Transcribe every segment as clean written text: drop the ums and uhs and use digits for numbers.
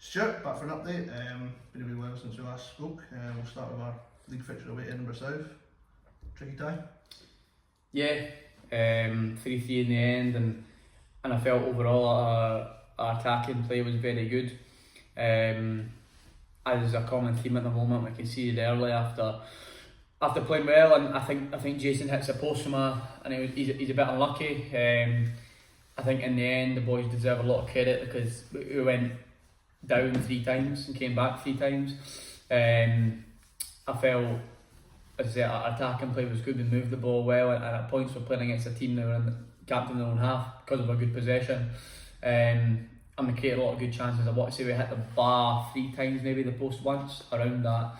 Stuart, back for an update. Been a wee while since we last spoke. We'll start with our league fixture away at Edinburgh South. Tricky tie? Yeah, 3-3 in the end, and I felt overall our attacking play was very good. As a common theme at the moment, we can see it early after playing well, and I think Jason hits a post from and he's a bit unlucky. I think in the end the boys deserve a lot of credit because we went down 3 times and came back 3 times. I felt, as I said, our attacking play was good. We moved the ball well, and at points we're playing against a team that were in the captain in their own half because of a good possession. And we created a lot of good chances. I want to say we hit the bar 3 times, maybe the post once, around that.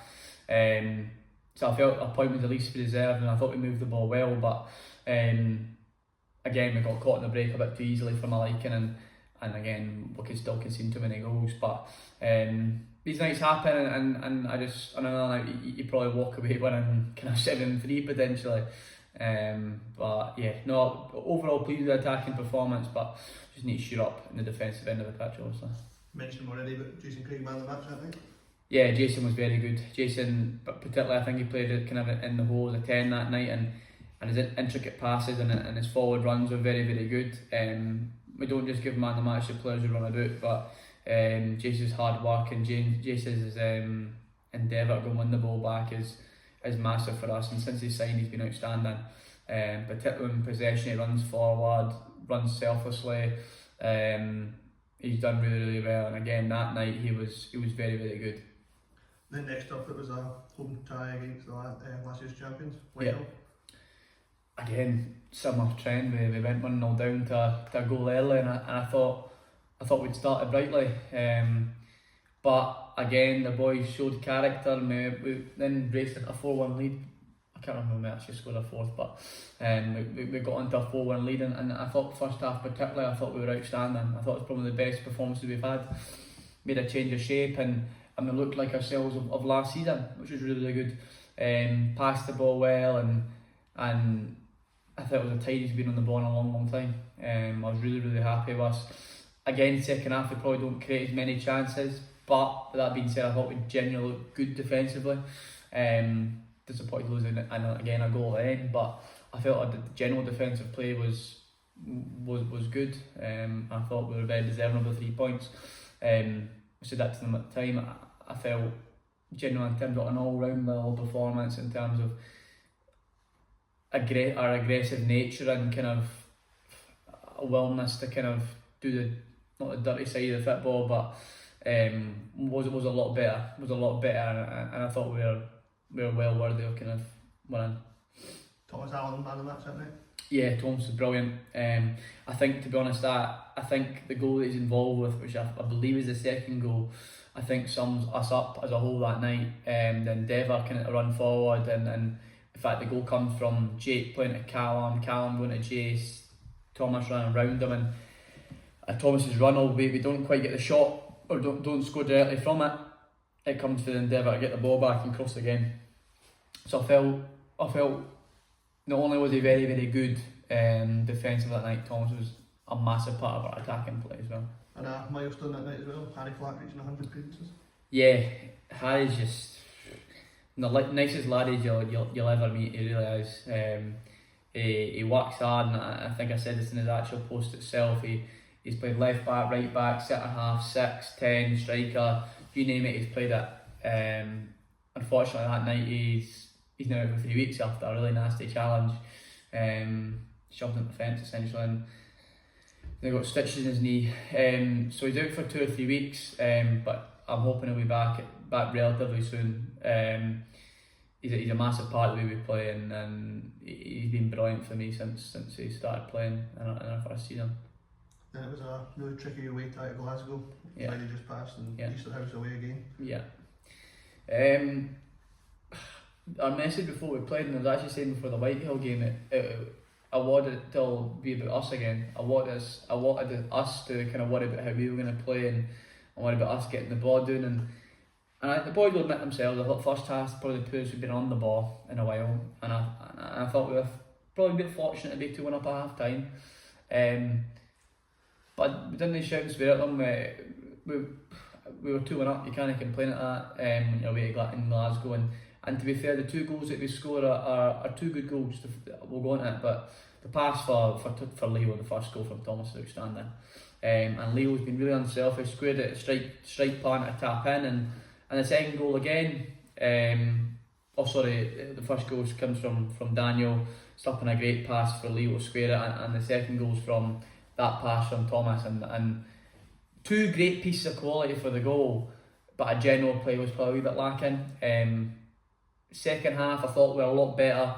So I felt a point was the least we deserved, and I thought we moved the ball well, but again we got caught in the break a bit too easily for my liking, and again we could still concede too many goals. But these nights happen, and I just, on another night you probably walk away winning kind of 7-3 potentially. But yeah, no, overall pleased with the attacking performance, but just need to shoot up in the defensive end of the pitch obviously. Mentioned already, but Jason Craig man of the match, I think. Yeah, Jason was very good. Jason, but particularly I think he played it kind of in the hole as a 10 that night, and his intricate passes and his forward runs were very, very good. We don't just give man of the match to players who run about, but Jason's hard work and Jason's endeavour to go and win the ball back is massive for us, and since he signed he's been outstanding. Particularly in possession, he runs forward, runs selflessly. He's done really, really well, and again that night he was very, very good. Then next up it was a home tie against the last year's champions, Whitehill. Yeah. Again, similar trend. We went 1-0 down to a goal early, and I thought we'd started brightly. But again, the boys showed character, and we then raced a 4-1 lead. I can't remember when we actually scored a 4th, but we got into a 4-1 lead, and I thought the first half particularly, I thought we were outstanding. I thought it was probably the best performances we've had. Made a change of shape, and we looked like ourselves of last season, which was really, really good. Passed the ball well, and I thought it was the tightest we've been on the ball in a long, long time. I was really, really happy with us. Again, second half we probably don't create as many chances, but with that being said, I thought we genuinely looked good defensively. Disappointed losing again a goal at the end, but I felt the general defensive play was good. I thought we were very deserving of the 3 points. I said that to them at the time. I felt genuinely in terms of an all-round level performance, in terms of our aggressive nature and kind of a willingness to kind of do not the dirty side of the football, but was a lot better. And I thought we were well worthy of kind of winning. Thomas Allan man of the match that night. Yeah, Thomas was brilliant. I think, to be honest, I think the goal that he's involved with, which I believe is the second goal, I think sums us up as a whole that night. The endeavour kind of run forward, and in fact the goal comes from Jake playing to Callum going to Jace, Thomas running around him, and Thomas's run, albeit we don't quite get the shot or don't score directly from it, it comes to the endeavour to get the ball back and cross again. So I felt not only was he very, very good defensive that night, Thomas was a massive part of our attacking play as well. And a milestone that night as well, Harry Clark reaching 100 appearances. Yeah, Harry's just the nicest laddie you'll ever meet. He really is. He works hard, and I think I said this in his actual post itself. He's played left back, right back, centre half, 6, 10, striker, you name it, he's played it. Unfortunately that night he's now out for 3 weeks after a really nasty challenge. Shoved in the fence essentially, and they got stitches in his knee. So he's out for 2 or 3 weeks, but I'm hoping he'll be back relatively soon. He's a massive part of the way we play, and he's been brilliant for me since he started playing in our first season. Then it was a really tricky away tie to Glasgow. Yeah. Friday just passed, and Easterhouse away again. Yeah. Our message before we played, and I was actually saying before the Whitehill game, I wanted it to be about us again. I wanted us to kind of worry about how we were going to play, and worry about us getting the ball down. And the boys will admit themselves, I thought first half probably the players who'd been on the ball in a while, and I thought we were probably a bit fortunate to be 2-1 up at half time. But we didn't shout and swear at them. we were 2-1 up. You can't complain at that when you're away in Glasgow. And to be fair, the 2 goals that we scored are 2 good goals. We'll go on to it, but the pass for Leo, the first goal from Thomas, is outstanding. And Leo's been really unselfish, squared it, strike plan to tap in, and the second goal again. The first goal comes from Daniel, stopping a great pass for Leo to square it, and the second goal's from that pass from Thomas, and 2 great pieces of quality for the goal, but a general play was probably a bit lacking. Second half, I thought we were a lot better.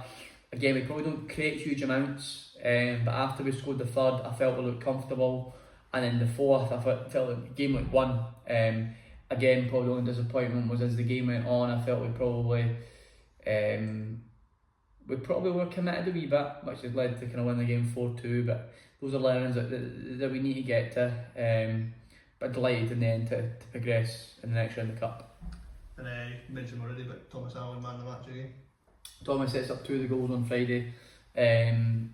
Again, we probably don't create huge amounts, but after we scored the third, I felt we looked comfortable. And then the fourth, I felt like the game went won. Again, probably the only disappointment was as the game went on, I felt we probably were committed a wee bit, which has led to kind of win the game 4-2. But those are learnings that we need to get to. But delighted in the end to progress in the next round of the cup. And you mentioned already, but Thomas Allan man the match again. Thomas sets up 2 of the goals on Friday. Again,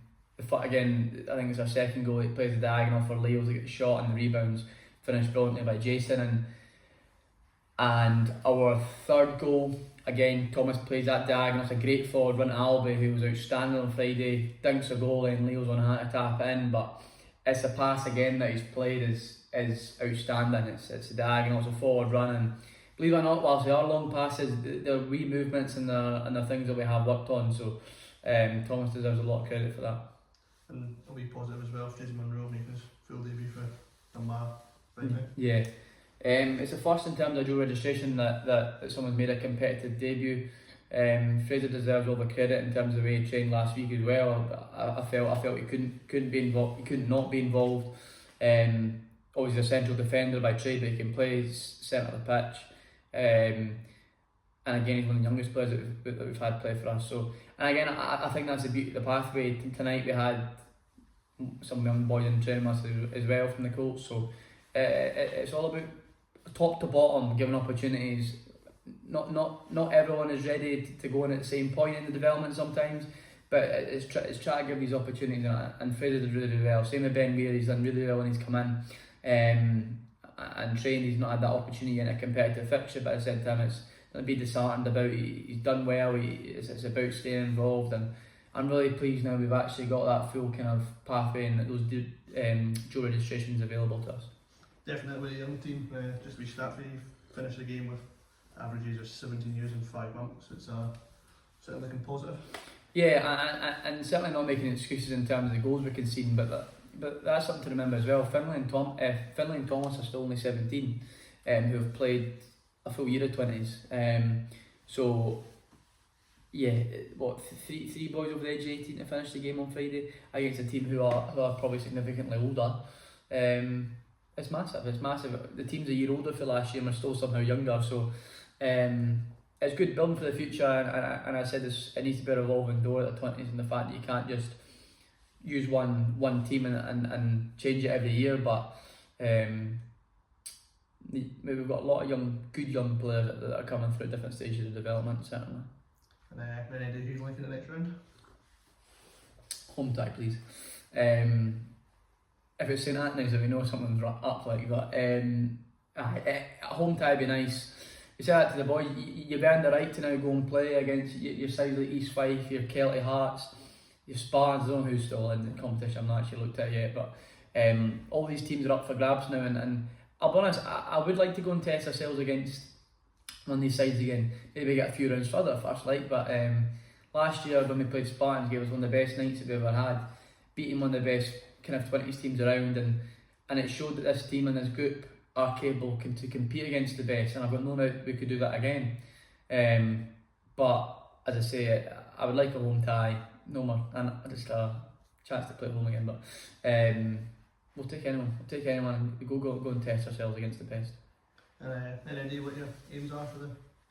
I think it's our second goal. He plays the diagonal for Leo to get the shot, and the rebounds finished brilliantly by Jason. And our third goal, again, Thomas plays that diagonal. It's a great forward run to Albie, who was outstanding on Friday. Dinks a goal, and Leo's on hand to tap in. But it's a pass again that he's played is outstanding. It's a diagonal, it's a forward run, and believe it or not, whilst they are long passes, they're wee movements and the things that we have worked on. So Thomas deserves a lot of credit for that. And a wee positive as well, Jason Monroe making his full debut for Dunbar right now. Yeah. It's the first in terms of dual registration that someone's made a competitive debut. Fraser deserves all the credit in terms of the way he trained last week as well. I felt he couldn't be involved. He could not be involved. Always a central defender by trade, but he can play centre of the pitch. And again, he's one of the youngest players that we've had play for us. So, and again, I think that's the beauty of the pathway. Tonight we had some young boys in training with us as well from the Colts. So it's all about top to bottom, giving opportunities. Not everyone is ready to go in at the same point in the development sometimes, but it's try to give these opportunities, and Fraser did really well. Same with Ben Weir, he's done really well when he's come in and trained. He's not had that opportunity in a competitive fixture, but at the same time it's not to be disheartened about. He's done well. It's about staying involved, and I'm really pleased now we've actually got that full kind of pathway and those dual registrations available to us. Definitely a young team. Just to be stat-free, finished the game with average age of 17 years and 5 months. It's certainly looking positive. Yeah, and certainly not making excuses in terms of the goals we're conceding, but that's something to remember as well. Finlay and Thomas are still only 17, who have played a full year of 20s. So yeah, three boys over the age of 18 to finish the game on Friday against a team who are probably significantly older. It's massive. The team's a year older for last year and we're still somehow younger. So it's good building for the future. And I said this, it needs to be a revolving door at the 20s, and the fact that you can't just use one team and change it every year. But we've got a lot of good young players that are coming through different stages of development, certainly. And then Eddie, who's looking at the next round? Home tie, please. If it's St Anthony's, if we know something's up like that, a home tie would be nice. We say that to the boys, you've earned the right to now go and play against your sides like East Fife, your Kelty Hearts, your Spartans. I don't know who's still in the competition, I've not actually looked at it yet, but all these teams are up for grabs now, and I'll be honest, I would like to go and test ourselves against one of these sides again, maybe get a few rounds further first, but last year when we played Spartans, gave us one of the best nights that we've ever had, beating one of the best kind of 20s teams around, and it showed that this team and this group are capable to compete against the best, and I've got no doubt we could do that again. But as I say, I would like a home tie, no more, and just a chance to play at home again. But we'll take anyone. And go and test ourselves against the best. And Andy, what your aims are for the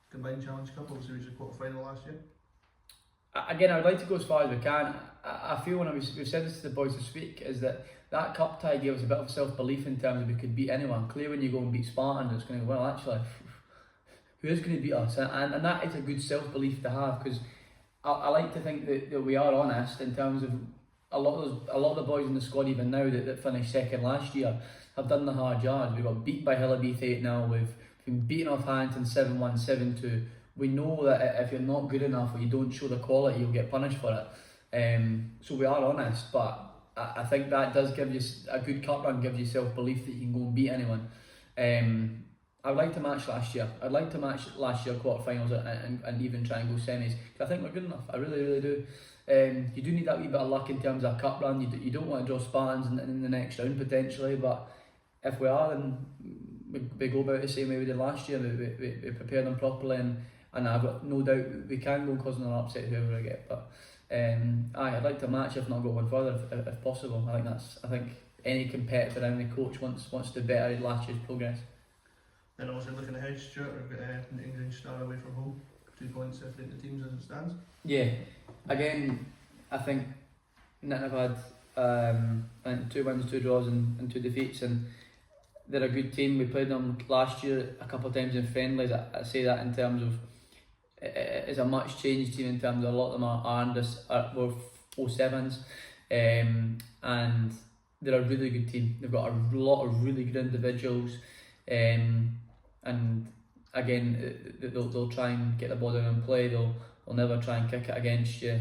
Combined Challenge Cup? Obviously, we reached the quarter-final last year. Again, I would like to go as far as we can. I feel when we've said this to the boys this week, is that cup tie gave us a bit of self-belief in terms of we could beat anyone. Clearly, when you go and beat Spartan, it's going to go, well, actually, who is going to beat us? And that is a good self-belief to have, because I like to think that we are honest in terms of a lot of the boys in the squad even now that finished second last year have done the hard yards. We got beat by Hillabeath 8-0. We've been beaten off Harrington 7-1, 7-2. We know that if you're not good enough or you don't show the quality, you'll get punished for it. So we are honest, but I think that does give you a good cup run, gives you self-belief that you can go and beat anyone. I would like to match last year. I'd like to match last year quarterfinals and even try and go semis, because I think we're good enough. I really, really do. You do need that wee bit of luck in terms of a cup run. You don't want to draw Spartans in the next round potentially, but if we are, then we go about the same way we did last year. We prepare them properly, and I've got no doubt we can go and cause an upset whoever we get. But I'd like to match, if not go one further if possible. I think any competitor and any coach wants to better last year's progress. Then also looking ahead, Stuart, we've got Newtongrange Star away from home, 2 points separating the teams as it stands. Yeah, again, I think Newton have had 2 wins, 2 draws and 2 defeats, and they're a good team. We played them last year a couple of times in friendlies. I say that in terms of it's a much changed team in terms of a lot of them were 07s, and they're a really good team. They've got a lot of really good individuals, and again they'll try and get the ball down and play. They'll never try and kick it against you.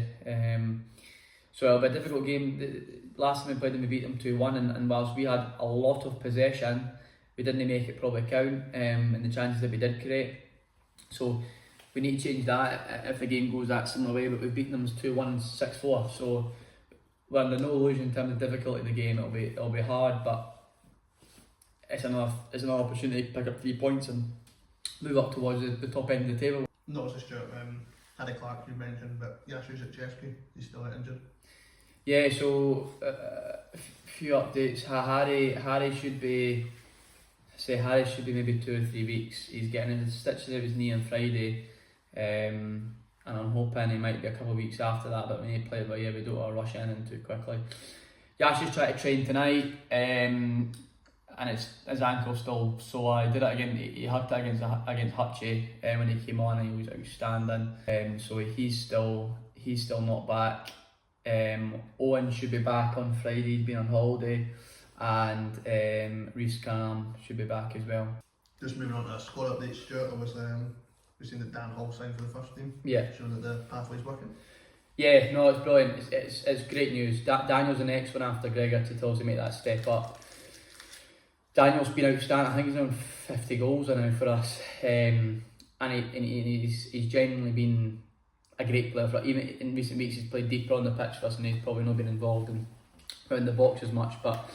So it'll be a difficult game. Last time we played them, we beat them 2-1, and whilst we had a lot of possession, we didn't make it probably count in the chances that we did create. So we need to change that if the game goes that similar way. But we've beaten them 2-1, 6-4. So we're under no illusion in terms of difficulty of the game. It'll be hard, but it's an opportunity to pick up 3 points and move up towards the top end of the table. Not just Stuart, Harry Clark you mentioned, but Jasiu Zakrzewski, he's still injured. Yeah, so a few updates. Harry should be maybe 2 or 3 weeks. He's getting in stitches of his knee on Friday, and I'm hoping he might be a couple of weeks after that, but we need to play it by ear. We don't want to rush in too quickly. Jasiu's trying to train tonight, and his ankle's still sore. He did it again. He hugged it against Hutchie when he came on, and he was outstanding. So he's still not back. Owen should be back on Friday. He's been on holiday, and Reece Cam should be back as well. Just moving on to a squad update, Stuart. We've seen that Dan Hall signed for the first team. Yeah, showing that the pathway's working. Yeah, no, it's brilliant. It's great news. Daniel's the next one after Gregor to obviously make that step up. Daniel's been outstanding. I think he's on 50 goals now for us, and he's genuinely been a great player for us. Even in recent weeks he's played deeper on the pitch for us, and he's probably not been involved in the box as much, but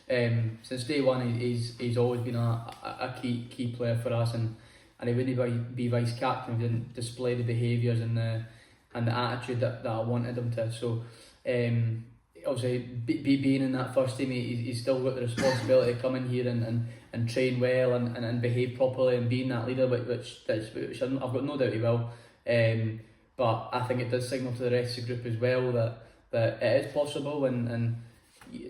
since day one he's always been a key player for us, and he wouldn't be vice captain if he didn't display the behaviours and the attitude that I wanted him to. So obviously being in that first team, he's still got the responsibility to come in here and train well and behave properly and being that leader, which I've got no doubt he will. But I think it does signal to the rest of the group as well that it is possible, and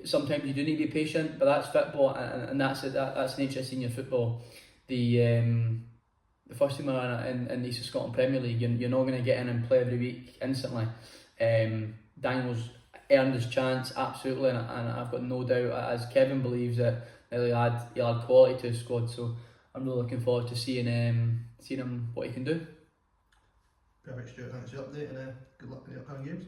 sometimes you do need to be patient, but that's football, and that's it. That's the nature of senior football. The first team are in the East of Scotland Premier League. You're not going to get in and play every week instantly. Daniel's earned his chance absolutely, and I've got no doubt, as Kevin believes, that he'll add quality to his squad. So I'm really looking forward to seeing him what he can do. Perfect, Stuart. Thanks for the update, and good luck in the upcoming games.